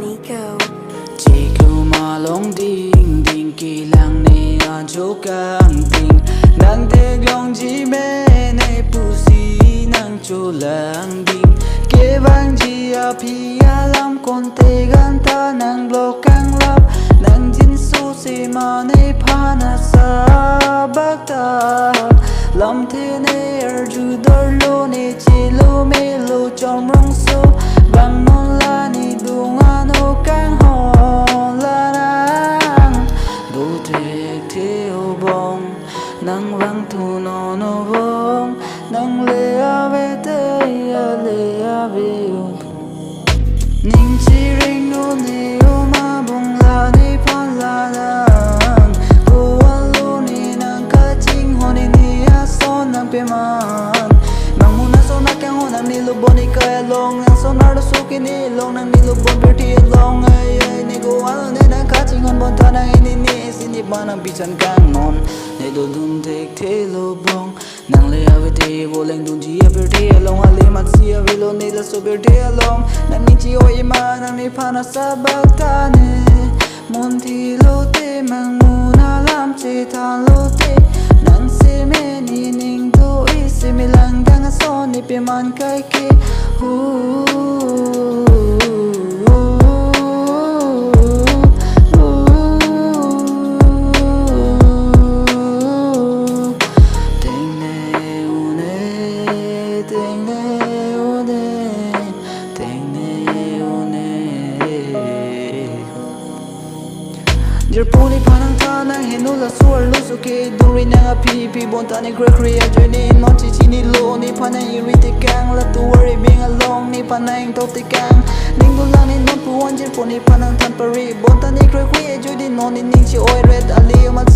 Nico. Chiku malong ding ding kilang ni anjo kang ding nang teglong ji me nei pusi nang chulang ding ke bang ji a pi alam kon te gan ta nang lo kang lap nang jin su se ma nei phana sa bak ta lam the ne er ju dor lo ne chi lo me lo chom rong so bang non la ni dung an o kang ho la nang do te te o bong nang vang thu no no bong nang le ave te ya le ave o ning chi ring no ne o ma bong la ni phan la nang ko an lo ni nang ka ching ho ni ni a so nang pe man mang mu na so na kang ho nang ni lo boni ka long nang so na so ki ni long nang ni lo bon beauty long ai ai ni ko an ne nang ka ching hon bon ta nang ni ni sin ni ba nang bi chan kang non ne do dun tek the lo bong nang le ave te bo leng dun ji a beauty long a le mat si a ve lo ne la so beauty long nang ni chi o i ma nang ni pha na sa ba ta ne mon ti lo te mang mu na lam che tha lo te nang se me ni ning do i se me lang dang a so ni pe man kai ke Dear puni panang ta nang henu la suar lu su ke duri nang a pi pi bon ta ni kre kre a journey non chi chi ni lo ni panang iri te kang la tu worry being alone ni panang to te kang ning du lang ni non pu wan jir puni panang tan pari bon ta ni kre kre a journey non ni ning chi oi red ali mat